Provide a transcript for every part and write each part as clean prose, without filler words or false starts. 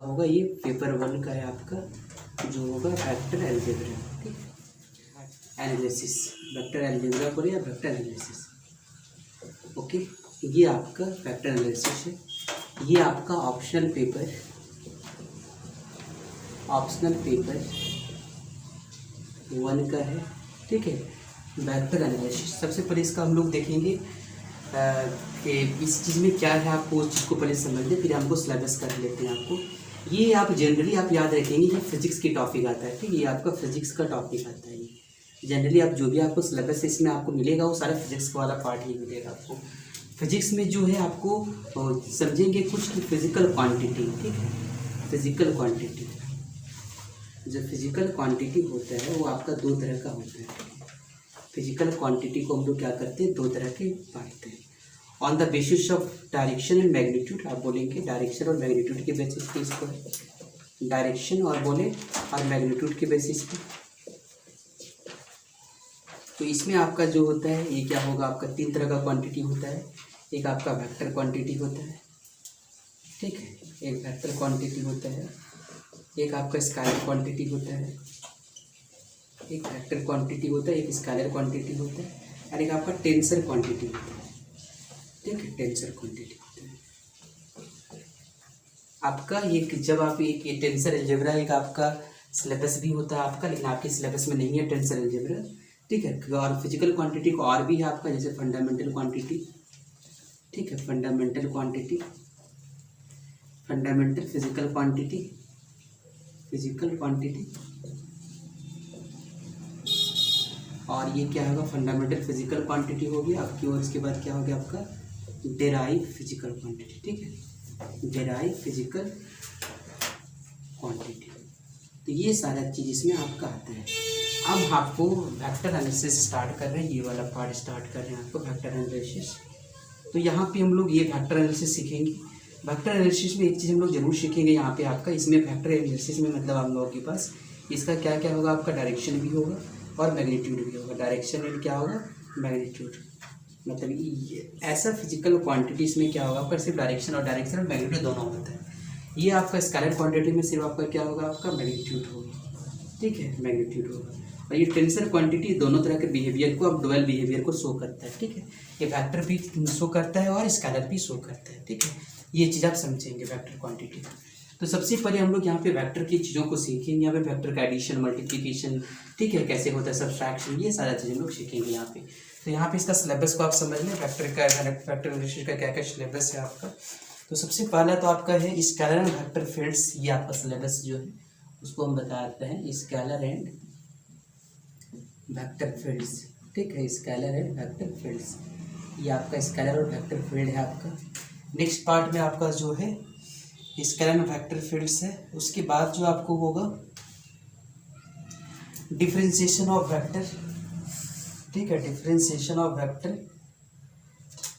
होगा, ये पेपर 1 का है आपका, जो होगा वेक्टर अलजेब्रा, ठीक है, एनालिसिस, वेक्टर अलजेब्रा पर या वेक्टर एनालिसिस। ओके, ये आपका वेक्टर एनालिसिस है। ये आपका ऑप्शनल पेपर 1 का है, ठीक है, वेक्टर एनालिसिस। सबसे पहले इसका हम लोग देखेंगे कि इस चीज़ में क्या है, आपको उस चीज़ को पहले समझ लें, फिर हमको सिलेबस कर लेते हैं आपको। ये आप जनरली आप याद रखेंगे, ये फिजिक्स की टॉपिक आता है, ठीक है, ये आपका फिजिक्स का टॉपिक आता है। ये जनरली आप जो भी आपको सिलेबस इसमें आपको मिलेगा वो सारा फिजिक्स वाला पार्ट ही मिलेगा आपको। फिजिक्स में जो है आपको समझेंगे कुछ की फिजिकल क्वांटिटी, ठीक है, फिजिकल क्वांटिटी। जो फिजिकल क्वांटिटी होता है वो आपका 2 तरह का होता है। फिजिकल क्वांटिटी को हम लोग क्या करते हैं, 2 तरह के बांटते हैं। On the basis of direction and magnitude, आप बोलेंगे डायरेक्शन और मैग्नीट्यूड के बेसिस पे इसको, डायरेक्शन और बोले और मैग्नीट्यूड के बेसिस पे। तो इसमें आपका जो होता है ये क्या होगा, आपका 3 तरह का क्वांटिटी होता है। एक आपका वेक्टर क्वांटिटी होता है, ठीक है, एक वेक्टर क्वांटिटी होता है, एक आपका स्केलर क्वांटिटी होता है, एक वेक्टर क्वांटिटी होता है, एक स्केलर क्वांटिटी होता है, और एक आपका टेंसर क्वांटिटी होता है, ठीक है, टेंसर क्वांटिटी होता है आपका। ये जब आप एक ये टेंसर अलजेब्रा एक आपका सिलेबस भी होता है आपका, लेकिन आपके सिलेबस में नहीं है टेंसर अलजेब्रा, ठीक है। और फिजिकल क्वांटिटी को और भी है आपका, जैसे फंडामेंटल क्वांटिटी, ठीक है, fundamental quantity, fundamental physical quantity, physical quantity, और ये क्या होगा, फंडामेंटल फिजिकल क्वांटिटी हो गया आपकी, और इसके बाद क्या हो गया आपका डेराइव फिजिकल क्वांटिटी, ठीक है, डेराइव फिजिकल क्वांटिटी। तो ये सारा चीज़ इसमें आपका आता है। अब आपको वेक्टर एनालिसिस स्टार्ट कर रहे हैं, ये वाला पार्ट स्टार्ट कर रहे हैं आपको वेक्टर एनालिसिस। तो यहाँ पे हम लोग ये वेक्टर एनालिसिस सीखेंगे। वेक्टर एनालिसिस में एक चीज़ हम लोग जरूर सीखेंगे यहाँ पे आपका, इसमें वेक्टर एनालिसिस में मतलब हम लोगों के पास इसका क्या क्या होगा, आपका डायरेक्शन भी होगा और मैग्नीट्यूड भी होगा। डायरेक्शन एंड क्या होगा, मैग्नीट्यूड, मतलब ये ऐसा फिजिकल क्वांटिटीज में क्या होगा आपका, सिर्फ डायरेक्शन और मैग्नीट्यूड दोनों होता है। ये आपका स्केलर क्वांटिटी में सिर्फ आपका क्या होगा, आपका मैग्नीट्यूड होगा, ठीक है, मैग्नीट्यूड होगा। और ये टेंसर क्वांटिटी दोनों तरह के बिहेवियर को, अब डुअल बिहेवियर को शो करता है, ठीक है, ये वेक्टर भी शो करता है और स्केलर भी शो करता है, ठीक है। ये चीज़ आप समझेंगे वेक्टर क्वांटिटी। तो सबसे पहले हम लोग यहाँ पे वेक्टर की चीज़ों को सीखेंगे। यहाँ पे वेक्टर का एडिशन, मल्टीप्लिकेशन, ठीक है, कैसे होता है, सब्ट्रैक्शन, ये सारा चीज़ हम लोग सीखेंगे यहाँ पे। तो यहाँ पे इसका सिलेबस को आप समझ लें, वेक्टर का, वेक्टर एनालिसिस का क्या क्या सिलेबस है आपका। तो सबसे पहला तो आपका है स्केलर एंड वेक्टर फील्ड्स, ये आपका सिलेबस जो है उसको हम बताते हैं, स्केलर एंड वेक्टर फील्ड्स, ठीक है, स्केलर एंड वेक्टर फील्ड्स, ये आपका स्केलर और वेक्टर फील्ड है आपका। नेक्स्ट पार्ट में आपका जो है स्केलर एंड वेक्टर फील्ड्स है। उसके बाद जो आपको होगा डिफरेंशिएशन ऑफ वेक्टर, ठीक है, differentiation of vector,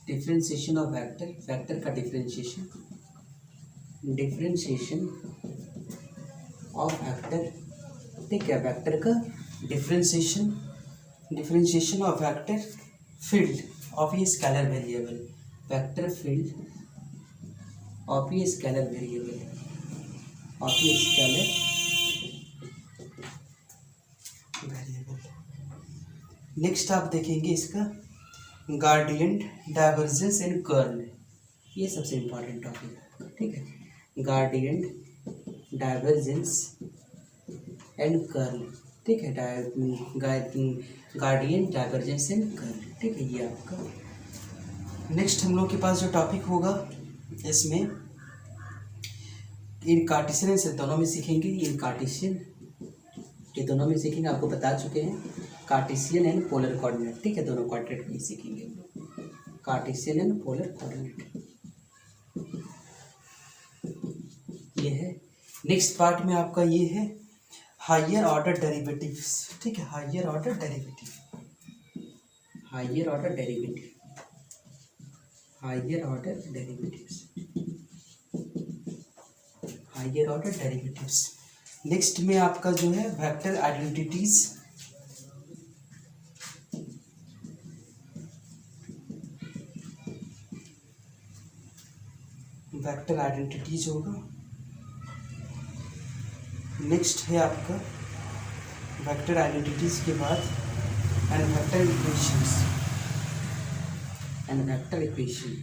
differentiation of vector, vector का डिफरेंशिएशन, डिफरेंशिएशन ऑफ वेक्टर, ठीक है, वेक्टर का differentiation, differentiation of vector field of ये scalar variable, vector field of ये स्केलर वेरिएबल, ऑफ ये स्केलर वेरिएबल। नेक्स्ट आप देखेंगे इसका गार्डियन, डाइवर्जेंस एंड कर्ल, ये सबसे इम्पोर्टेंट टॉपिक है, ठीक है, गार्डियन, डाइवर्जेंस एंड कर्ल, ठीक है, गार्डियन, डाइवर्जेंस एंड कर्ल, ठीक है, ये आपका। नेक्स्ट हम लोग के पास जो टॉपिक होगा इसमें इन कार्टेशियन से दोनों में सीखेंगे, इन कार्टेशियन ये दोनों में सीखेंगे, आपको बता चुके हैं, कार्टेशियन एंड पोलर कोऑर्डिनेट, ठीक है, दोनों कोऑर्डिनेट में सीखेंगे, कार्टेशियन एंड पोलर कोऑर्डिनेट, ये है। नेक्स्ट पार्ट में आपका ये है हायर ऑर्डर डेरिवेटिव्स, ठीक है, higher order derivative, higher order derivative, higher order derivatives, higher order derivatives. Next में आपका जो है वेक्टर आइडेंटिटीज, वेक्टर आइडेंटिटीज होगा, नेक्स्ट है आपका वेक्टर आइडेंटिटीज के बाद and vector equations and vector equation,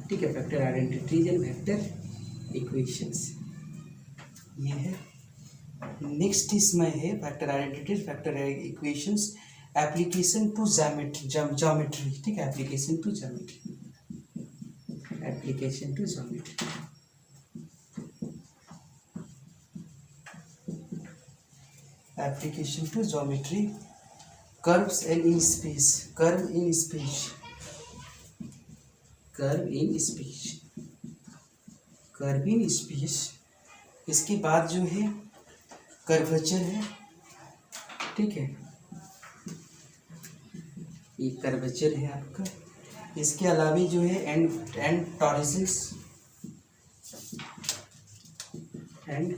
ठीक है। Vector identities and vector equations ये है। नेक्स्ट इसमें है vector identities, vector equations, application to geometry, ठीक है। Application to geometry, application to geometry, application to geometry, curves and in space, curve in space, curve in space, curve in space. इसके बाद जो है कर्वेचर है, ठीक है, ये कर्वेचर है आपका। इसके अलावा जो है एंड टॉरिजन्स, एंड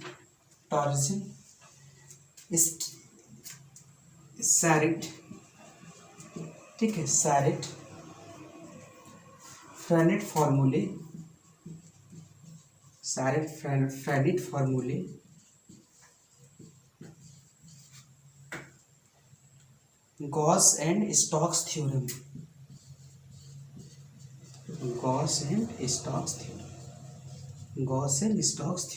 टॉरिजन, सैरेट, ठीक है, सैरेट, फ्रेनेट फार्मूले, सैरेट फ्रेनेट फार्मूले, Gauss and Stokes theorem, Gauss and Stokes theorem, Gauss and Stokes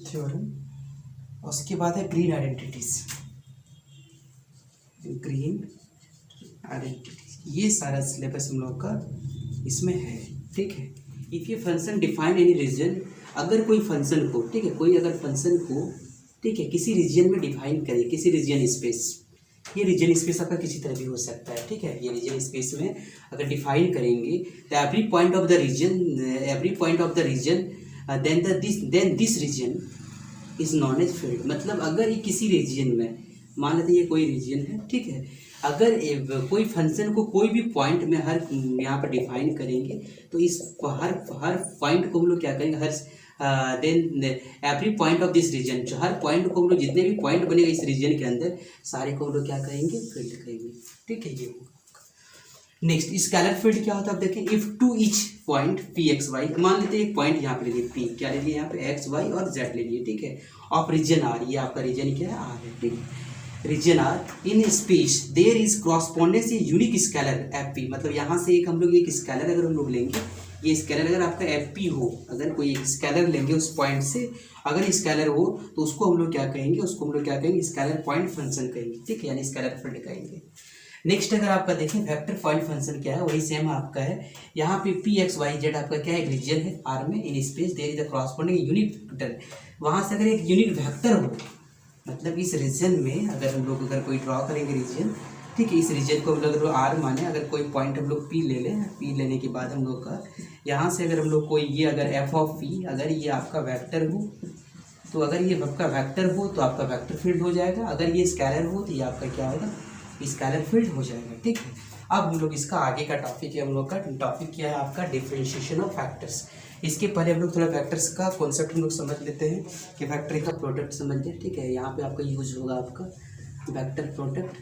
theorem. उसके बाद है ग्रीन आइडेंटिटीज, ग्रीन आइडेंटिटीज। ये सारा सिलेबस हम लोग का इसमें है, ठीक है। इफ ये फंक्शन डिफाइन एनी रीजन, अगर कोई फंक्शन को, ठीक है, कोई अगर फंक्शन को, ठीक है, किसी रीजन में डिफाइन करे, किसी रीजन स्पेस, ये रीजन स्पेस आपका किसी तरह भी हो सकता है, ठीक है। ये रीजन स्पेस में अगर डिफाइन करेंगे तो every point of the region, every point of the region, then this region is known as field. मतलब अगर ये किसी रीजन में, मान लेते ये कोई रीजन है, ठीक है, अगर कोई फंक्शन को कोई भी पॉइंट में हर यहाँ पर डिफाइन करेंगे तो इस हर पॉइंट को हम लोग क्या करेंगे, हर then every point of this region, जो हर पॉइंट को हम लोग, जितने भी पॉइंट बनेगा इस रीजन के अंदर, सारे को हम लोग क्या करेंगे, फील्ड करेंगे, ठीक है। ये होगा। नेक्स्ट स्केलर फील्ड क्या होता है, आप देखें, if to each point P X Y, मान लेते हैं एक पॉइंट यहाँ पे ले लिए, पी क्या ले लिए यहाँ पे, एक्स वाई और जेड ले लिए, ठीक है, ऑफ रीजन आर, ये आपका रीजन क्या है, आर है, ठीक है, region R in space there is correspondence a unique scalar F P. मतलब यहाँ से एक हम लोग एक स्केलर अगर हम लोग लेंगे, ये स्केलर अगर आपका एफ पी हो, अगर कोई एक स्केलर लेंगे उस पॉइंट से, अगर स्केलर हो तो उसको हम लोग क्या कहेंगे, उसको हम लोग क्या कहेंगे, स्केलर पॉइंट फंक्शन कहेंगे, ठीक है, यानी स्केलर फील्ड कहेंगे। नेक्स्ट अगर आपका देखें वेक्टर पॉइंट फंक्शन क्या है, वही सेम आपका है। यहाँ पे पी एक्स वाई जेड आपका क्या है, एक रीजन है आर में, in space there is the corresponding unit vector. वहाँ से अगर एक यूनिट वेक्टर हो, मतलब इस रीजन में अगर हम लोग अगर कोई ड्रॉ करेंगे रीजन, ठीक है, इस रीजन को हम लोग आर माने, अगर कोई पॉइंट हम लोग पी ले लें, पी लेने के बाद हम लोग का यहाँ से अगर हम लोग कोई ये अगर एफ ऑफ पी अगर ये आपका वेक्टर हो, तो अगर ये आपका वेक्टर हो तो आपका वेक्टर फील्ड हो जाएगा, अगर ये स्केलर हो तो ये आपका क्या होगा, स्केलर फील्ड हो जाएगा, ठीक है। अब हम लोग इसका आगे का टॉपिक है, हम लोग का टॉपिक क्या है आपका, डिफरेंशिएशन ऑफ फैक्टर्स। इसके पहले हम लोग थोड़ा वेक्टर्स का कॉन्सेप्ट हम लोग समझ लेते हैं कि वेक्टर का प्रोडक्ट समझ लें, ठीक है। यहाँ पे आपका यूज होगा आपका वेक्टर प्रोडक्ट,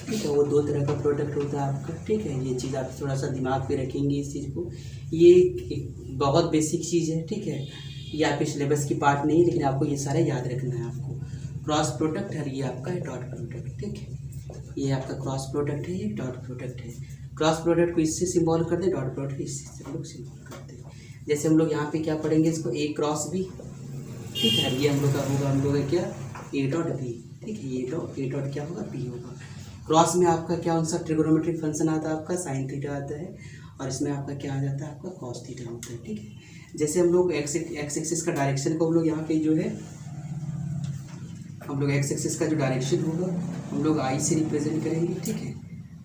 ठीक है, वो दो तरह का प्रोडक्ट होता है आपका, ठीक है। ये चीज़ आप थोड़ा सा दिमाग पे रखेंगे इस चीज़ को, ये एक बहुत बेसिक चीज़ है, ठीक है, ये आपके सिलेबस की पार्ट नहीं है, लेकिन आपको ये सारा याद रखना है आपको। क्रॉस प्रोडक्ट और ये आपका है डॉट प्रोडक्ट, ठीक है, ये आपका क्रॉस प्रोडक्ट है, ये डॉट प्रोडक्ट है। क्रॉस प्रोडक्ट को इससे सिंबल करते हैं, डॉट प्रोडक्ट इससे हम लोग सिंबल करते हैं। जैसे हम लोग यहाँ पे क्या पढ़ेंगे, इसको ए क्रॉस बी, ठीक है, ये हम लोग का होगा, हम लोग का क्या, ए डॉट बी, ठीक है, ए डॉट क्या होगा, बी होगा। क्रॉस में आपका क्या उनसा ट्रिगोनोमेट्रिक फंक्शन आता है, आपका साइन थीटा आता है, और इसमें आपका क्या आ जाता है, आपका कॉस थीटा होता है, ठीक है। जैसे हम लोग एक्स एक्सिस का डायरेक्शन को हम लोग यहाँ पे जो है, हम लोग एक्स एक्सिस का जो डायरेक्शन होगा हम लोग आई से रिप्रेजेंट करेंगे, ठीक है।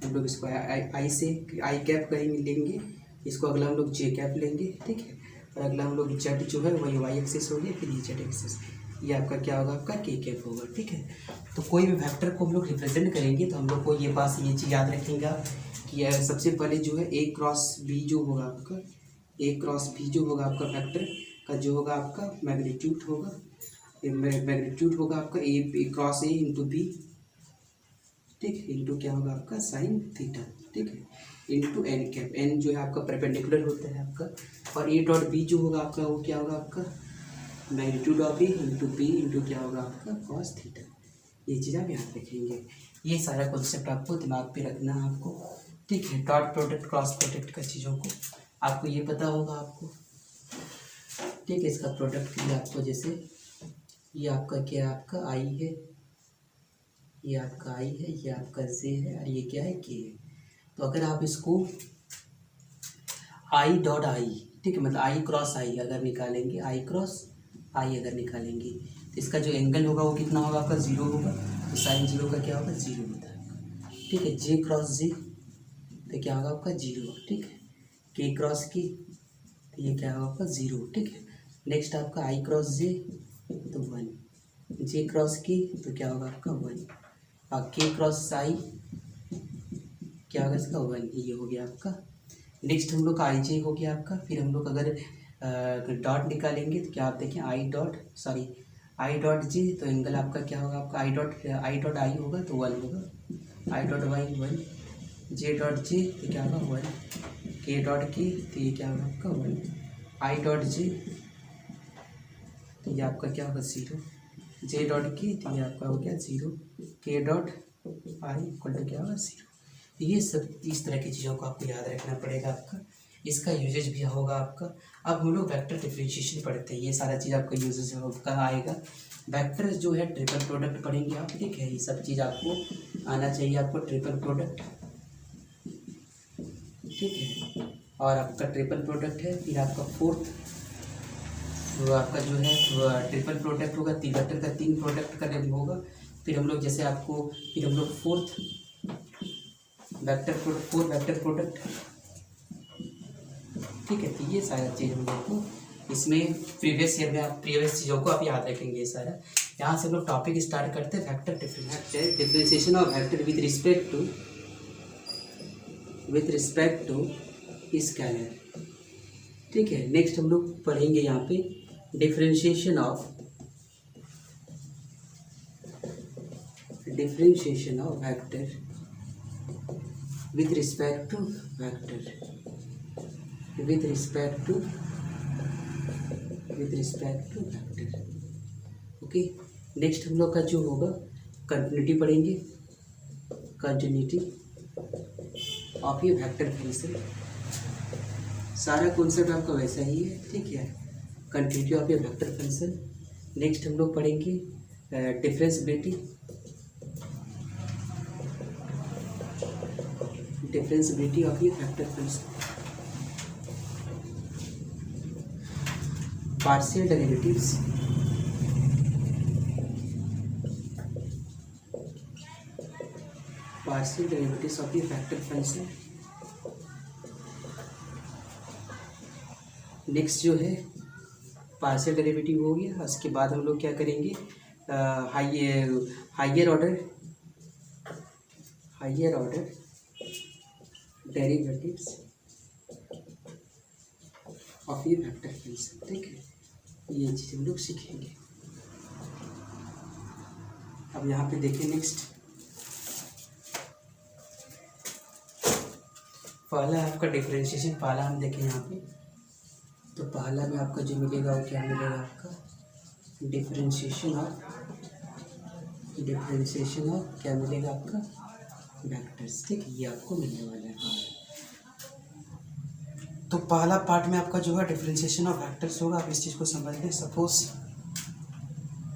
हम लोग इसको आई से आई कैप करेंगे, लेंगे, इसको अगला हम लोग जे कैप लेंगे, ठीक है, और अगला हम लोग जेड जो है वही वाई एक्सिस हो गया, फिर ये जेड एक्सिस, ये आपका क्या होगा, आपका के कैप होगा, ठीक है। तो कोई भी वेक्टर को हम लोग रिप्रेजेंट करेंगे तो हम लोग को ये पास ये चीज़ याद रखेगा कि सबसे पहले जो है ए क्रॉस बी जो होगा आपका, ए क्रॉस बी जो होगा आपका वेक्टर का जो होगा आपका मैग्नीट्यूड होगा, मैग्नीट्यूड होगा आपका ए क्रॉस ए इंटू बी, ठीक है, इंटू क्या होगा आपका साइन थीटा, ठीक है, इंटू एन कैप, एन जो है आपका परपेंडिकुलर होता है आपका, और ए डॉट बी जो होगा आपका वो क्या होगा आपका magnitude of A into P into क्या होगा आपका कॉस थीटा। ये चीज़ आप याद रखेंगे। ये सारा कॉन्सेप्ट आपको दिमाग पे रखना है आपको, ठीक है। डॉट प्रोडक्ट क्रॉस प्रोडक्ट का चीज़ों को आपको ये पता होगा आपको, ठीक है। इसका प्रोडक्ट के लिए आपको जैसे ये आपका क्या है, आपका आई है, ये आपका आई है, ये आपका जे है और ये क्या है के है। तो अगर आप इसको आई डॉट आई, ठीक है, मतलब आई क्रॉस आई अगर निकालेंगे, आई क्रॉस आई अगर निकालेंगे तो इसका जो एंगल होगा वो कितना होगा आपका 0 होगा। तो साइन 0 का क्या होगा 0 होता है, ठीक है। जे क्रॉस जे तो क्या होगा आपका 0, ठीक है। के क्रॉस की तो ये क्या होगा आपका 0, ठीक है। नेक्स्ट आपका आई क्रॉस जे तो 1, जे क्रॉस की तो क्या होगा आपका 1 और के क्रॉस आई क्या होगा इसका 1, ये हो गया आपका। नेक्स्ट हम लोग का आई जे हो गया आपका। फिर हम लोग अगर डॉट निकालेंगे तो क्या आप देखें आई डॉट जे तो एंगल आपका क्या होगा आपका आई डॉट आई होगा तो 1 होगा, I dot Y 1, J dot J तो क्या होगा 1, के डॉट के तो ये क्या होगा आपका 1, आई डॉट जे तो ये आपका क्या होगा 0, जे डॉट के तो ये आपका हो गया 0, के डॉट आई इक्वल टू क्या होगा 0। ये सब इस तरह की चीज़ों को आपको याद रखना पड़ेगा आपका, इसका यूजेज भी होगा आपका। अब हम लोग वेक्टर डिफरेंशिएशन पढ़ते हैं, ये सारा चीज़ आपका यूजेज का आएगा। वेक्टर जो है ट्रिपल प्रोडक्ट पढ़ेंगे आप, ठीक है। ये सब चीज़ आपको आना चाहिए, आपको ट्रिपल प्रोडक्ट, ठीक है। और आपका ट्रिपल प्रोडक्ट है। फिर आपका फोर्थ तो आपका जो है ट्रिपल प्रोडक्ट होगा, तीन वेक्टर का 3 प्रोडक्ट का होगा। फिर हम लोग जैसे आपको फिर हम लोग फोर वेक्टर प्रोडक्ट, ठीक है। तो ये सारा चीज़ हम लोग को इसमें प्रीवियस ईयर में आप प्रीवियस चीज़ों को आप याद रखेंगे ये सारा। यहाँ से हम लोग टॉपिक स्टार्ट करते हैं vector differentiation of vector with respect to scalar, ठीक है। नेक्स्ट हम लोग पढ़ेंगे यहाँ पे differentiation of vector with respect to vector, okay. Next हम लोग का जो होगा कंटिन्यूटी पढ़ेंगे, कंटिन्यूटी ऑफ ये वेक्टर फंक्शन। सारा कॉन्सेप्ट आपका वैसा ही है, ठीक है। कंटिन्यूटी ऑफ ये वेक्टर फंक्शन। नेक्स्ट हम लोग पढ़ेंगे डिफरेंशिएबिलिटी ऑफ ये vector function, partial derivatives, of ये वेक्टर फंक्शन। नेक्स्ट जो है पार्शियल डेरिवेटिव हो गया। उसके बाद हम लोग क्या करेंगे हाइयर ऑर्डर डेरिवेटिव्स ऑफ ये वेक्टर फंक्शन, ठीक है। ये चीज़ हम लोग सीखेंगे। अब यहाँ पे देखिए नेक्स्ट पहला आपका डिफरेंशिएशन, पहला हम देखें यहाँ पे तो पहला में आपका जो मिलेगा वो क्या मिलेगा आपका डिफरेंशिएशन ऑफ क्या मिलेगा आपका वेक्टर्स, ठीक है। ये आपको मिलने वाला है। तो पहला पार्ट में आपका जो है डिफरेंशिएशन ऑफ वेक्टर्स होगा। आप इस चीज़ को समझ लें। सपोज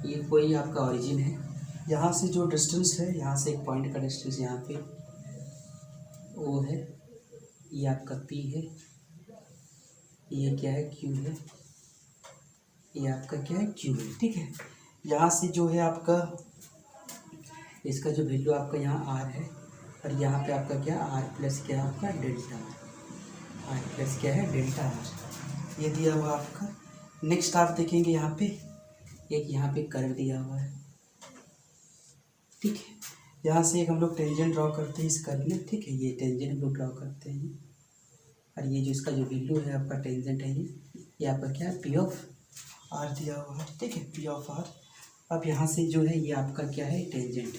ये कोई आपका ओरिजिन है, यहाँ से जो डिस्टेंस है, यहाँ से एक पॉइंट का डिस्टेंस यहाँ पे ओ है, ये आपका पी है, ये क्या है क्यू है, ये आपका क्या है क्यू है, ठीक है। यहाँ से जो है आपका इसका जो वैल्यू आपका यहाँ आर है और यहाँ पे आपका क्या आर प्लस क्या है आपका डेल्टा आर प्लस क्या है डेल्टा आर, ये दिया हुआ आपका। नेक्स्ट आप देखेंगे यहाँ पे एक यहाँ पे कर्व दिया हुआ है, ठीक है। यहाँ से एक हम लोग टेंजेंट ड्रॉ करते हैं इस कर्व में, ठीक है। ये टेंजेंट हम लोग ड्रॉ करते हैं और ये जो इसका जो वैल्यू है आपका टेंजेंट है ये आपका क्या है पी ऑफ आर दिया हुआ है, ठीक है, पी ऑफ आर। अब यहाँ से जो है ये आपका क्या है टेंजेंट,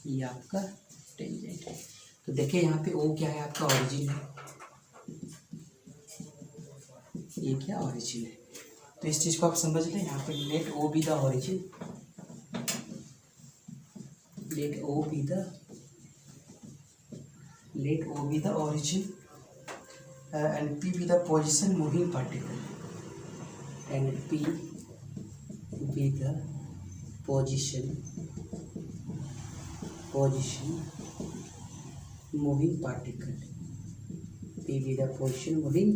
ये आपका टेंजेंट है। तो देखिए यहाँ पे ओ क्या है आपका ओरिजिन है, ये क्या ओरिजिन है। तो इस चीज़ को आप समझ लें। यहाँ पे let O be the origin, let O be the origin and p be the position moving particle, and p be the position moving particle, p be the position moving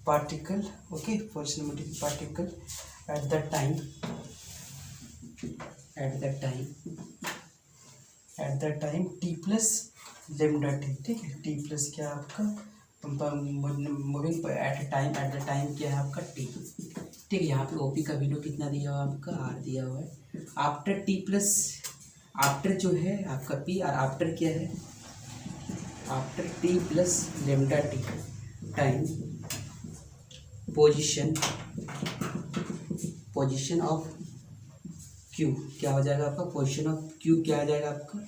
particle, okay, position moving particle at the time t plus lambda t, ठीक है। t plus क्या है आपका moving at the time क्या है आपका t, ठीक है। यहाँ पे ओपी का वैल्यू कितना दिया हुआ है आपका r दिया हुआ है। आफ्टर t प्लस, आफ्टर जो है आपका p और आफ्टर क्या है, after t plus lambda t time position of q क्या हो जाएगा आपका, पोजीशन ऑफ q क्या आ जाएगा आपका,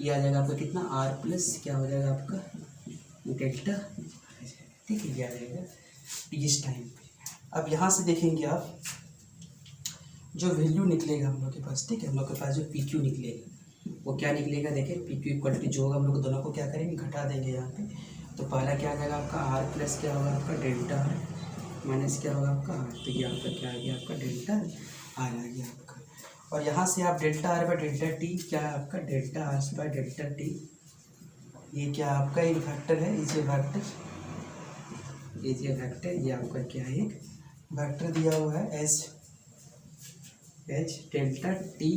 ये आ जाएगा आपका कितना r प्लस क्या हो जाएगा आपका डेल्टा, ठीक है, ये आ जाएगा इस टाइम पे। अब यहाँ से देखेंगे आप जो वैल्यू निकलेगा हम लोग के पास, ठीक है, हम लोग के पास जो पी क्यू निकलेगा वो क्या निकलेगा, देखिए पी क्यू इक्वल टू जो होगा हम लोग दोनों को क्या करेंगे घटा देंगे यहाँ पे। तो पहला क्या आ जाएगा आपका r प्लस क्या होगा आपका डेल्टा r माइनस क्या होगा आपका r, तो ये आपका क्या आ गया आपका डेल्टा r आ गया आपका। और यहाँ से आप delta r by delta T क्या है आपका delta r by delta t, ये क्या आपका एक वेक्टर है, इज ए वेक्टर, ये आपका क्या है एक वेक्टर दिया हुआ है as delta T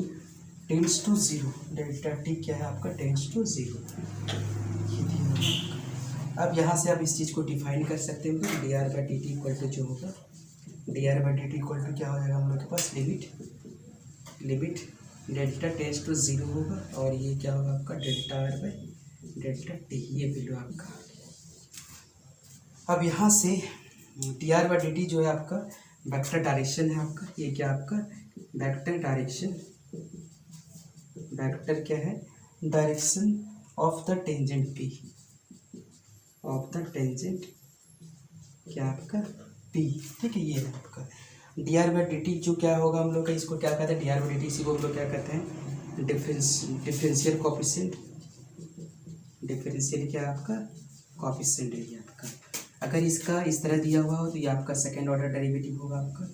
tends to zero, delta T क्या है आपका टेंड्स टू जीरो, ये दिया हुआ है। अब यहाँ से आप इस चीज़ को डिफाइन कर सकते हो कि d r by d t equal to जो होगा, d r by d t equal to क्या हो जाएगा हम लोग के पास limit delta tends to zero होगा, और ये क्या होगा आपका delta r by delta t, ये वैल्यू आपका। अब यहाँ से d r by d t जो है आपका वेक्टर डायरेक्शन है आपका, ये क्या आपका वेक्टर डायरेक्शन, वेक्टर क्या है direction of the tangent P, of the tangent क्या आपका पी, ठीक है, ये है आपका D r by d t जो क्या होगा हम लोग का, इसको क्या कहते हैं D r by d T, इसी को हम लोग क्या कहते हैं डिफरेंशियल कोफिशिएंट, डिफरेंशियल क्या आपका कोफिशिएंट है ये आपका। अगर इसका इस तरह दिया हुआ हो तो ये आपका सेकेंड ऑर्डर डेरिवेटिव होगा आपका,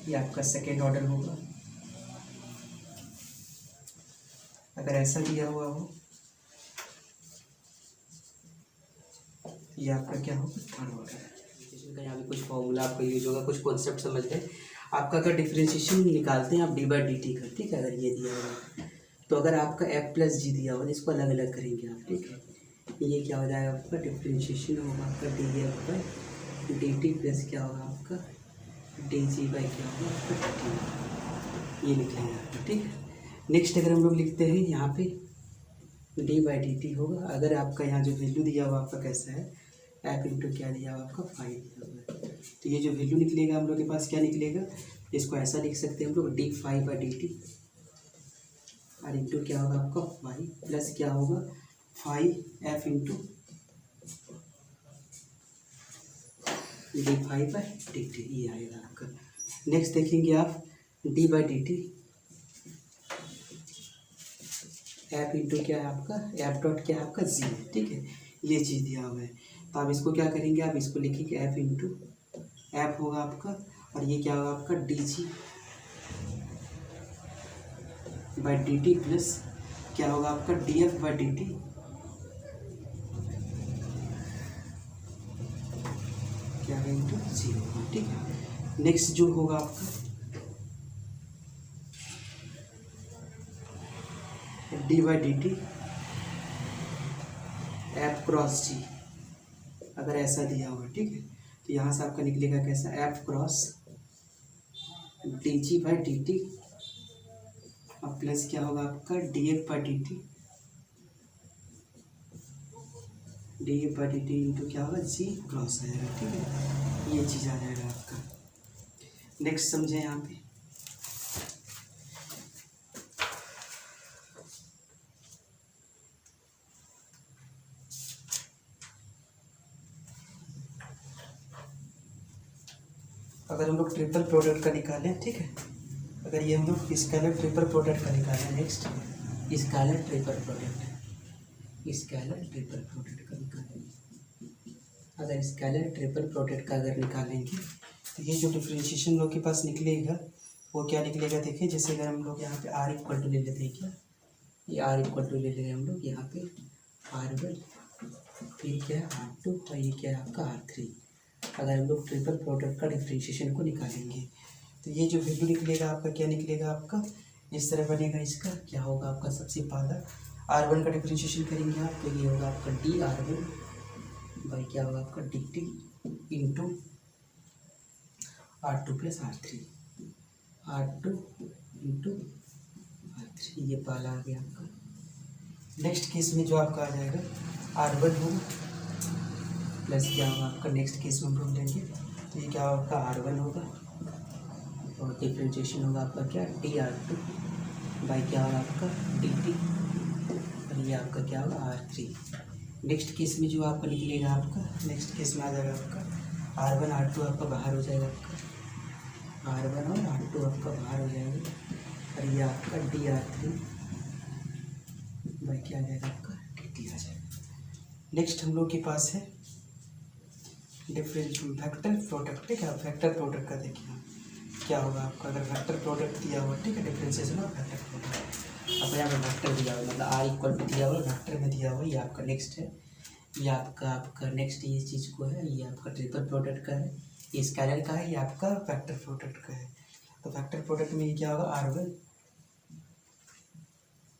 ये आपका सेकेंड ऑर्डर होगा। अगर ऐसा दिया हुआ हो ये आपका क्या होगा थर्ड ऑर्डर। का यहाँ पे कुछ फॉर्मूला आपका यूज होगा, कुछ कॉन्सेप्ट समझ लें। आपका अगर डिफरेंशिएशन निकालते हैं आप डी बाई डी टी का, ठीक है, अगर ये दिया हुआ तो अगर आपका एफ प्लस जी दिया हुआ तो इसको अलग अलग करेंगे आप, ठीक है। ये क्या हो जाएगा आपका डिफरेंशिएशन होगा आपका D F by d T plus क्या होगा आपका डी जी बाई क्या होगा आपका टी, ये लिखेंगे आपका, ठीक है। नेक्स्ट अगर हम लोग लिखते हैं यहाँ पे डी बाई डी टी होगा, अगर आपका यहाँ जो वैल्यू दिया हुआ आपका कैसा है एफ इंटू क्या दिया हुआ आपका 5 दिया हुआ है, तो ये जो वैल्यू निकलेगा हम लोग के पास क्या निकलेगा, इसको ऐसा लिख सकते हैं हम लोग डी 5 बाई डी टी और इंटू क्या होगा आपका 5 प्लस क्या होगा 5 F into D 5 by d T, ये आएगा आपका। नेक्स्ट देखेंगे आप D by d t F into क्या है आपका एफ डॉट क्या है आपका जी, ठीक है, ये चीज़ दिया हुआ है। तो आप इसको क्या करेंगे, आप इसको लिखेंगे एफ इंटू एफ होगा आपका, और ये क्या होगा आपका D G by d T plus क्या होगा आपका D F by d T, क्या है इंटू जी होगा, ठीक है। नेक्स्ट जो होगा आपका d by d t f cross g, अगर ऐसा दिया हुआ, ठीक है, तो यहाँ से आपका निकलेगा कैसा F cross D G by d T और प्लस क्या होगा आपका D F by d T, D F by d T into क्या होगा जी क्रॉस आ जाएगा, ठीक है, ये चीज़ आ जाएगा आपका। नेक्स्ट समझे यहाँ पे अगर हम लोग ट्रिपल प्रोडक्ट का निकालें, ठीक है, अगर ये हम लोग स्केलर ट्रिपल प्रोडक्ट का निकालें, नेक्स्ट स्केलर ट्रिपल प्रोडक्ट का निकालेंगे। अगर स्केलर ट्रिपल प्रोडक्ट का अगर निकालेंगे तो ये जो डिफ्रेंशिएशन लोग के पास निकलेगा वो क्या निकलेगा, देखिए जैसे अगर हम लोग यहाँ पे R इक्वल टू ले लेते हैं, क्या ये R इक्वल टू ले लेंगे हम लोग यहाँ पे R1, फिर क्या है R2 और ये क्या है आपका R3। अगर हम लोग ट्रिपल प्रोडक्ट का डिफ्रेंशिएशन को निकालेंगे तो ये जो वैल्यू निकलेगा आपका, क्या निकलेगा आपका, इस तरह बनेगा। इसका क्या होगा आपका, सबसे पहला R1 का डिफ्रेंशिएशन करेंगे आप तो ये होगा आपका dR1 बाई क्या होगा आपका dt into R2 plus R3 into R3, ये पहला आ गया आपका। नेक्स्ट केस में जो आपका आ जाएगा R1 होगा प्लस क्या होगा आपका, नेक्स्ट केस में हम लोग लेंगे तो ये क्या होगा आपका R1 होगा और डिफ्रेंशिएशन होगा आपका क्या dR2 बाई क्या होगा आपका dt और ये आपका क्या होगा R3। नेक्स्ट केस में जो आपका निकलेगा आपका, नेक्स्ट केस में आ जाएगा आपका R1 R2 आपका बाहर हो जाएगा, आपका R1 और R2 आपका बाहर हो जाएगा और ये आपका dR3 बाई क्या आ जाएगा आपका dt आ जाएगा। नेक्स्ट हम लोग के पास है वेक्टर प्रोडक्ट, ठीक है। वेक्टर प्रोडक्ट का देखिए क्या होगा आपका, अगर वेक्टर प्रोडक्ट दिया हुआ, ठीक है, डिफरेंशिएशन और वेक्टर प्रोडक्ट, अब यहाँ पे वेक्टर दिया हुआ मतलब R इक्वल टू दिया हुआ, वेक्टर में दिया हुआ, ये आपका नेक्स्ट है, ये आपका नेक्स्ट ये चीज़ को है, ये आपका ट्रिपल प्रोडक्ट का है, ये स्केलर का है, ये आपका वेक्टर प्रोडक्ट का है। तो वेक्टर प्रोडक्ट में ये क्या होगा R1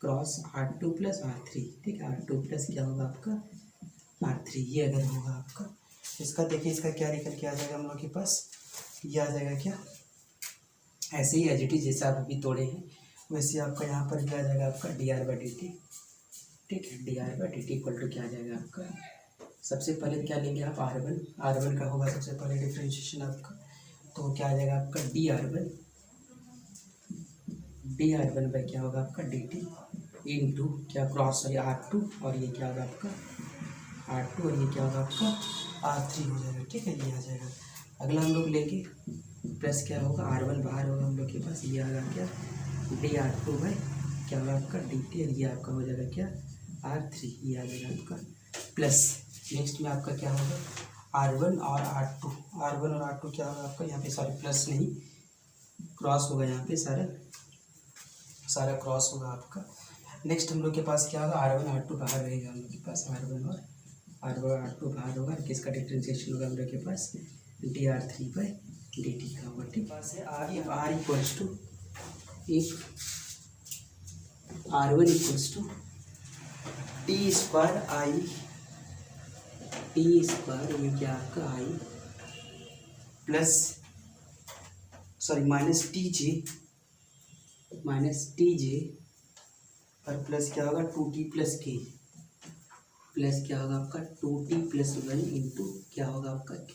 cross R2 plus R3, ठीक है, R2 प्लस क्या होगा आपका R3, ये अगर होगा आपका, इसका देखिए इसका क्या निकल के आ जाएगा हम लोग के पास, ये आ जाएगा क्या, ऐसे ही एज इट इज जैसे आप अभी तोड़े हैं वैसे आपका यहाँ पर क्या आ जाएगा आपका dR/dt, ठीक है, dR/dt इक्वल टू क्या आ जाएगा आपका, सबसे पहले क्या लेंगे आप R1 का होगा सबसे पहले डिफ्रेंशिएशन आपका, तो क्या आ जाएगा आपका dR1 बाई क्या होगा आपका dt इंटू क्या क्रॉस सॉरी R2 और ये क्या होगा आपका R2 और ये क्या होगा आपका R3 हो जाएगा, ठीक है, ये आ जाएगा। अगला हम लोग लेंगे प्लस क्या होगा R1 बाहर होगा हम लोग के पास, ये आ गया क्या dR2 बाई क्या होगा आपका dt और ये आपका हो जाएगा क्या R3, ये आ जाएगा आपका प्लस। नेक्स्ट में आपका क्या होगा R1 और R2 क्या होगा आपका, यहाँ पे सॉरी प्लस नहीं क्रॉस होगा, यहाँ पे सारा क्रॉस होगा आपका। नेक्स्ट हम लोग के पास क्या होगा R1 R2 बाहर रहेगा हम लोग के पास, R1 और R2 बाहर होगा, किसका डिफ्रेंशिएशन होगा हम लोग के पास dR3 बाई dt का होगा, ठीक है। आगे R equals to if R1 equals to t square ये क्या आपका I plus sorry minus t j और प्लस क्या होगा 2t प्लस k प्लस क्या होगा आपका 2t प्लस 1 इंटू क्या होगा आपका k,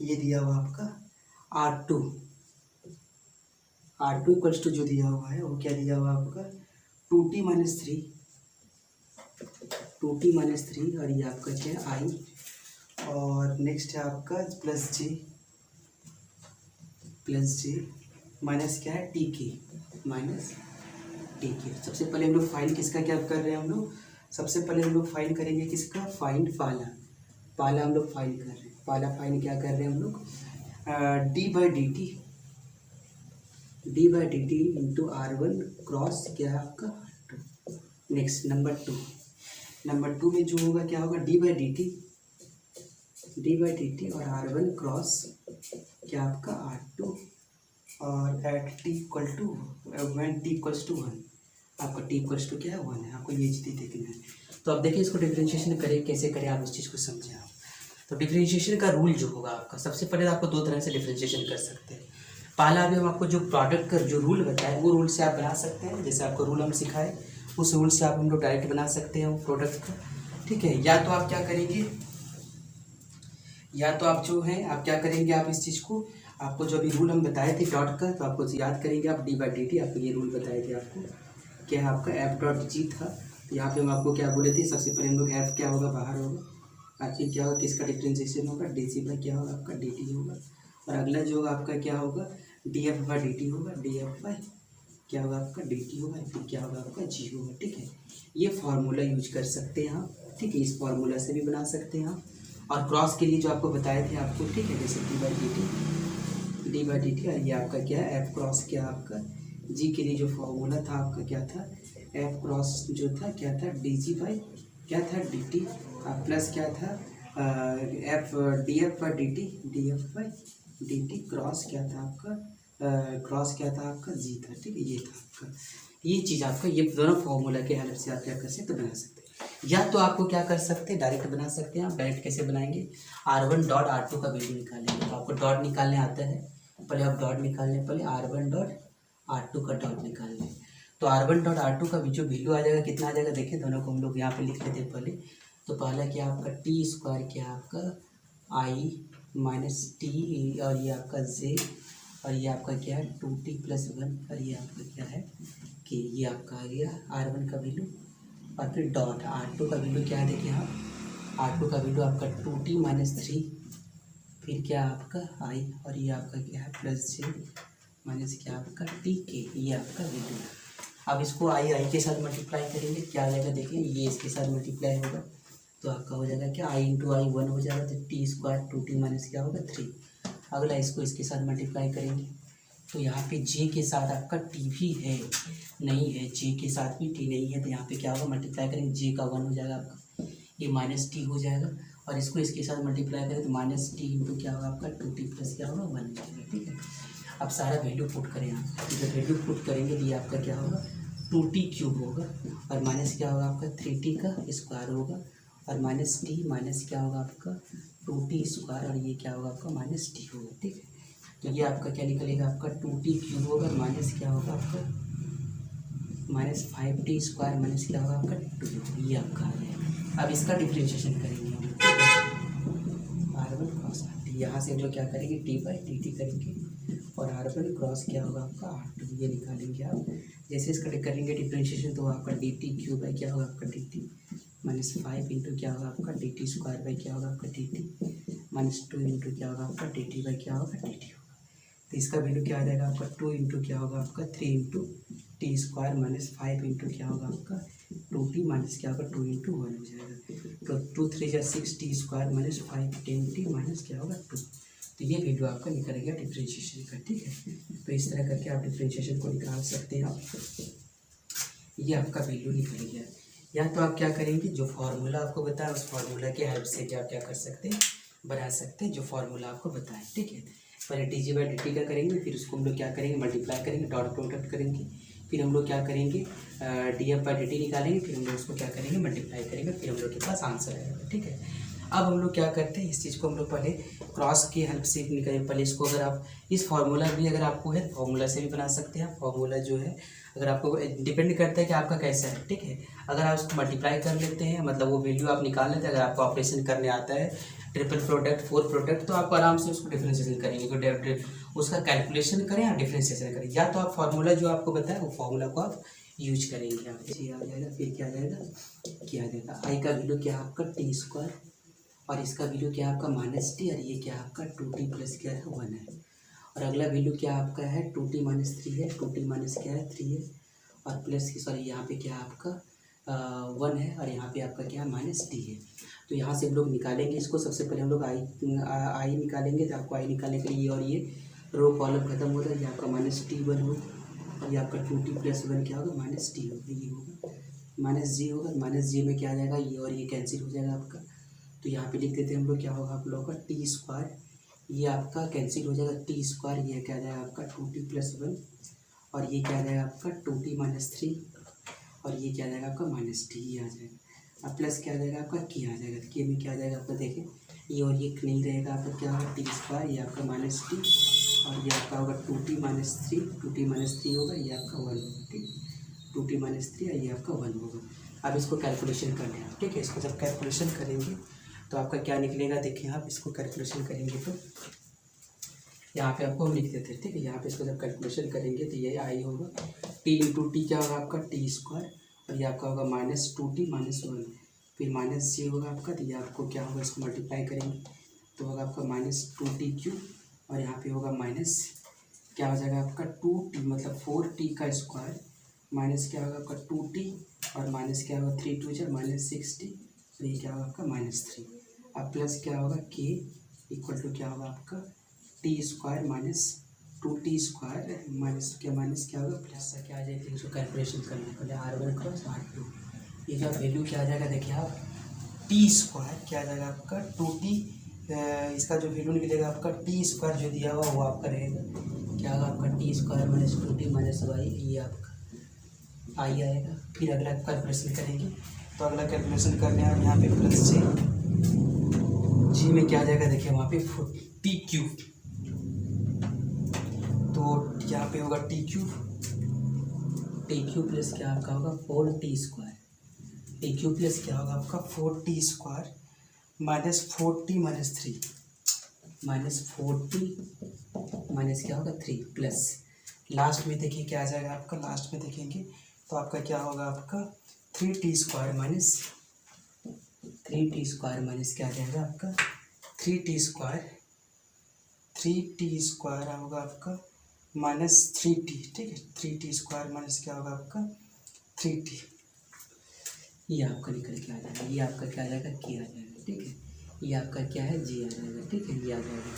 ये दिया हुआ आपका R2 इक्वल्स टू जो दिया हुआ है वो क्या दिया हुआ आपका 2t माइनस 3 और ये आपका क्या है I और नेक्स्ट है आपका प्लस जे माइनस क्या है टी के। सबसे पहले हम लोग फाइंड किसका क्या कर रहे हैं, हम लोग सबसे पहले हम लोग फाइंड करेंगे किसका, फाइंड पाला हम लोग फाइंड कर रहे हैं, पाला फाइंड क्या कर रहे हैं हम लोग D by d T into R1 cross क्या है आपका R2। नेक्स्ट नंबर टू में जो होगा क्या होगा डी बाई डी टी और R1 क्रॉस क्या आपका R2 और at T equal to when T equals to 1, आपका टी इक्वल्स टू क्या है 1 है, आपको ये चीज़ देखना है। तो अब देखिए इसको डिफरेंशिएशन करें, कैसे करें आप उस चीज़ को समझें आप। तो डिफरेंशिएशन का रूल जो होगा आपका, सबसे पहले आपको दो तरह से डिफरेंशिएशन कर सकते हैं। पहला अभी हम आपको जो प्रोडक्ट का जो रूल बताए वो रूल से आप बना सकते हैं, जैसे आपको रूल हम सिखाए उस रूल से आप हम लोग डायरेक्ट बना सकते हैं वो प्रोडक्ट का, ठीक है। या तो आप क्या करेंगे, या तो आप जो है आप क्या करेंगे, आप इस चीज़ को आपको जो अभी रूल हम बताए थे डॉट का, तो आपको याद करेंगे आप डी बाई डी टी, आपको ये रूल बताए थे आपको क्या है आपका एफ डॉट जी था। तो यहाँ पे हम आपको क्या बोले थे, सबसे पहले हम लोग एफ क्या होगा बाहर होगा, आखिर क्या होगा किसका डिफ्रेंशिएशन होगा डी सी बाई क्या होगा आपका डी टी होगा, और अगला जो होगा आपका क्या होगा, D F by d T होगा, डी एफ बाई क्या होगा आपका डी टी होगा, फिर क्या होगा आपका जी होगा। ठीक है, ये फार्मूला यूज कर सकते हैं आप। ठीक है, इस फार्मूला से भी बना सकते हैं आप। और क्रॉस के लिए जो आपको बताए थे आपको, ठीक है, जैसे डी बाई डी टी, और ये आपका क्या है एफ क्रॉस क्या आपका जी के लिए जो फार्मूला था आपका क्या था, एफ क्रॉस जो था क्या था डी जी बाई क्या था डी टी, प्लस क्या था F D F by d T cross क्या था आपका क्रॉस क्या था आपका जी था। ठीक है, ये था आपका, ये चीज़ आपका, ये दोनों फार्मूला के हेल्प से आप क्या कर सकते बना सकते हैं। या तो आपको क्या कर सकते हैं, डायरेक्ट बना सकते हैं आप। डायरेक्ट कैसे बनाएंगे, R1 डॉट R2 का वैल्यू निकालेंगे। तो आपको डॉट निकालने आता है, पहले आप डॉट निकालने, पहले R1 डॉट R2 का डॉट निकाल लें। तो R1 डॉट R2 का जो वैल्यू आ जाएगा कितना आ जाएगा, देखिए दोनों को हम लोग यहाँ पे लिख लेते हैं पहले। तो पहला क्या आपका टी स्क्वायर क्या आपका आई माइनस टी, और ये आपका जे, और ये आपका क्या है 2t प्लस 1, और ये आपका क्या है कि ये आपका आ गया R1 का वैल्यू, और फिर डॉट R2 का वैल्यू क्या है, देखिए आप R2 का वैल्यू आपका 2t माइनस 3, फिर क्या आपका आई, और ये आपका क्या है प्लस जे माइनस क्या आपका टी के, ये आपका वैल्यू है। अब इसको आई के साथ मल्टीप्लाई करेंगे, क्या आ जाएगा देखिए, ये इसके साथ मल्टीप्लाई होगा तो आपका हो जाएगा क्या आई इंटू आई 1 हो जाएगा, तो टी स्क्वायर 2t माइनस क्या होगा 3। अगला इसको इसके साथ मल्टीप्लाई करेंगे, तो यहाँ पे जे के साथ आपका टी भी है, नहीं है, जे के साथ भी टी नहीं है, तो यहाँ पे क्या होगा मल्टीप्लाई करेंगे, जे का 1 हो जाएगा आपका, ये माइनस टी हो जाएगा, और इसको इसके साथ मल्टीप्लाई करें तो माइनस टी इंटू क्या होगा आपका 2t प्लस क्या होगा 1 हो जाएगा। ठीक है, अब सारा वैल्यू पुट करें आप, जब वैल्यू पुट करेंगे तो ये आपका क्या होगा 2t क्यूब होगा, और माइनस क्या होगा आपका 3t का स्क्वायर होगा, और माइनस टी माइनस क्या होगा आपका 2t स्क्वायर, और ये क्या होगा आपका माइनस टी होगा। ठीक है, तो ये आपका क्या निकलेगा आपका 2t क्यूब होगा, माइनस क्या होगा आपका माइनस 5t स्क्वायर, माइनस क्या होगा आपका 2, ये आपका आ जाएगा। अब इसका डिफ्रेंशिएशन करेंगे हम R1 क्रॉस R2, यहाँ से हम लोग क्या करेंगे टी बाई डी टी करेंगे, और R1 क्रॉस क्या होगा आपका R2, ये निकालेंगे आप। जैसे इसका करेंगे डिफ्रेंशिएशन तो आपका डी टी क्यूब बाई क्या होगा आपका डी टी माइनस 5 इंटू क्या होगा आपका डी टी स्क्वायर बाई क्या होगा आपका डी टी माइनस 2 इंटू क्या होगा आपका डी टी बाई क्या होगा डी टी होगा। तो इसका वैल्यू क्या आ जाएगा आपका 2 इंटू क्या होगा आपका 3 into T square minus 5 into क्या होगा आपका 2t माइनस क्या होगा 2 इंटू 1 हो जाएगा। तो 2 3 जा 6 T square minus 5 10t minus क्या होगा 2। तो ये वैल्यू आपका निकल गया डिफ्रेंशिएशन का। ठीक है, तो इस तरह करके आप डिफ्रेंशिएशन को निकाल सकते हैं आप, ये आपका वैल्यू निकल गया। या तो आप क्या करेंगे, जो फार्मूला आपको बताया उस फार्मूला के हेल्प से भी आप क्या कर सकते हैं बना सकते हैं, जो फार्मूला आपको बताएं। ठीक है, पहले D G by d T का करेंगे, फिर उसको हम लोग क्या करेंगे मल्टीप्लाई करेंगे, डॉट प्रोडक्ट करेंगे, फिर हम लोग क्या करेंगे D F by d T निकालेंगे, फिर हम लोग उसको क्या करेंगे मल्टीप्लाई करेंगे, फिर हम लोग के पास आंसर आएगा। ठीक है, अब हम लोग क्या करते हैं, इस चीज़ को हम लोग पहले क्रॉस की हेल्प से निकालेंगे। पहले इसको अगर आप इस फार्मूला भी अगर आपको है फार्मूला से भी बना सकते हैं। फार्मूला जो है अगर आपको डिपेंड करता है कि आपका कैसा है। ठीक है, अगर आप उसको मल्टीप्लाई कर लेते हैं, मतलब वो वैल्यू आप निकाल लेते हैं, अगर आपको ऑपरेशन करने आता है ट्रिपल प्रोडक्ट 4 प्रोडक्ट, तो आप आराम से उसको डिफ्रेंशिएशन करेंगे, तो उसका कैलकुलेशन करें या डिफ्रेंशिएशन करें, या तो आप फार्मूला जो आपको बताया वो फार्मूला को आप यूज करेंगे। आप ये आ जाएगा, फिर क्या आ जाएगा आई का वैल्यू क्या आपका टी स्क्वायर, और इसका वैल्यू क्या आपका माइनस टी, और ये क्या आपका 2t प्लस क्या है 1 है, और अगला वैल्यू क्या आपका है 2t माइनस 3 है, 2t माइनस क्या है 3 है, और प्लस की सॉरी यहाँ पे क्या आपका 1 है, और यहाँ पे आपका क्या है माइनस टी है। तो यहाँ से हम लोग निकालेंगे इसको, सबसे पहले हम लोग आई निकालेंगे, तो आपको आई निकालने के लिए ये और ये रो कॉलम खत्म होता है, ये आपका माइनस टी 1 होगा, और ये आपका 2t प्लस 1 क्या होगा माइनस टी होगा, ये होगा माइनस जी होगा, माइनस जी में क्या आ जाएगा ये और ये कैंसिल हो जाएगा आपका। तो यहाँ पे लिख देते हैं हम लोग क्या होगा आप लोगों का टी स्क्वायर, ये आपका कैंसिल हो जाएगा टी स्क्वायर, ये क्या आ जाएगा आपका 2t प्लस 1, और ये क्या आ जाएगा आपका 2t माइनस 3, और ये क्या आ जाएगा आपका माइनस टी, ये आ जाएगा। अब प्लस क्या आ जाएगा आपका के आ जाएगा, के में क्या आ जाएगा आपका देखें ये और ये नहीं रहेगा आपका, क्या होगा टी स्क्वायर, ये आपका माइनस टी, और ये आपका होगा 2t माइनस 3, 2t माइनस 3 होगा, ये आपका 1 होगा। ठीक, 2t माइनस 3 और ये आपका 1 होगा। अब इसको कैलकुलेशन कर लें आप। ठीक है, इसको जब कैलकुलेशन करेंगे तो आपका क्या निकलेगा, देखें आप इसको कैलकुलेशन करेंगे तो यहाँ पे आपको हम लिख देते हैं। ठीक है, यहाँ पे इसको जब कैलकुलेशन करेंगे तो ये आई होगा टी इंटू टी क्या होगा आपका टी स्क्वायर, और ये आपका होगा माइनस 2t माइनस 1, फिर माइनस जी होगा आपका, तो ये आपको क्या होगा इसको मल्टीप्लाई करेंगे तो होगा आपका माइनस 2t क्यूब, और यहाँ पे होगा माइनस क्या हो जाएगा आपका 2t मतलब 4t का स्क्वायर माइनस क्या होगा आपका 2t और माइनस क्या होगा 3 2 जा -6t, तो ये क्या होगा आपका -3। अब प्लस क्या होगा k इक्वल टू क्या होगा आपका t square minus 2t square minus क्या होगा प्लस का क्या आ जाएगा, इसको कैलकुलेशन करना पहले R1 क्रॉस R2। ये का वैल्यू क्या आ जाएगा देखिए आप टी स्क्वायर क्या आ जाएगा आपका 2t, इसका जो वैल्यू निकलेगा आपका टी स्क्वायर जो दिया हुआ वो आपका रहेगा क्या होगा आपका T square minus 2t minus Y, ये आपका आई आएगा। फिर अगला कैलकुलेशन करेंगे, तो अगला कैलकुलेशन करने और यहाँ पे प्लस जी में क्या आ जाएगा देखिए वहाँ पे टी क्यूब, तो यहाँ पे होगा टी क्यूब प्लस क्या आपका होगा 4t square, T cube plus क्या होगा आपका 4t square minus 4t minus 3 minus 4t minus क्या होगा 3 प्लस लास्ट में देखिए क्या आ जाएगा आपका, लास्ट में देखेंगे तो आपका क्या होगा आपका 3t स्क्वायर माइनस क्या आ जाएगा आपका 3t स्क्वायर होगा आपका माइनस 3t, ठीक है 3t स्क्वायर माइनस क्या होगा आपका 3t, ये आपका निकल के आ जाएगा, ये आपका क्या आ जाएगा k आ जाएगा, ठीक है ये आपका क्या है g आ जाएगा, ठीक है ये आ जाएगा।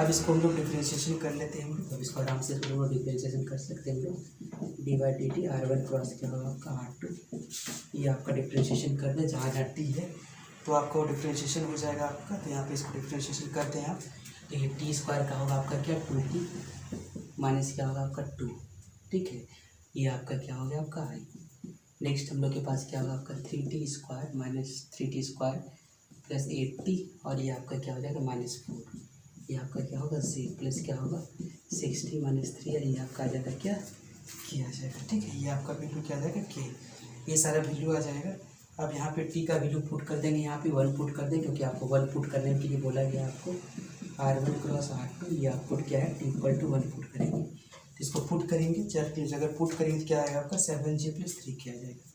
अब इसको हम लोग डिफ्रेंशिएशन कर लेते हैं हम लोग, अब इसको आराम से हम लोग डिफ्रेंशिएशन कर सकते हैं हम लोग d/dt R1 क्रॉस क्या होगा आपका R2, ये आपका डिफ्रेंशिएशन कर दें जहाँ जहाँ t है तो आपको डिफ्रेंशिएशन हो जाएगा आपका, तो यहाँ पे इसको डिफ्रेंशिएशन करते हैं आप, तो ये टी स्क्वायर का होगा आपका क्या 2t माइनस क्या होगा आपका 2, ठीक है ये आपका क्या हो गया आपका आई। नेक्स्ट हम लोग के पास क्या होगा आपका 3t square minus 3t square plus 8t और ये आपका क्या हो जाएगा -4, ये आपका क्या होगा c प्लस क्या होगा 6t माइनस 3 और ये आपका आ जाएगा क्या k आ जाएगा, ठीक है ये आपका वैल्यू क्या आ जाएगा k, ये सारा वैल्यू आ जाएगा। अब यहाँ पे t का वैल्यू पुट कर देंगे, यहाँ पे 1 पुट कर देंगे क्योंकि आपको 1 पुट करने के लिए बोला गया आपको R1 क्रॉस R2, ये आप पुट क्या है t इक्वल टू 1 पुट करेंगे, तो इसको पुट करेंगे चल अगर पुट करेंगे तो क्या आएगा आपका 7j प्लस 3 क्या आ जाएगा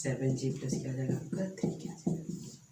7j प्लस क्या आ जाएगा आपका 3 क्या आ जाएगा।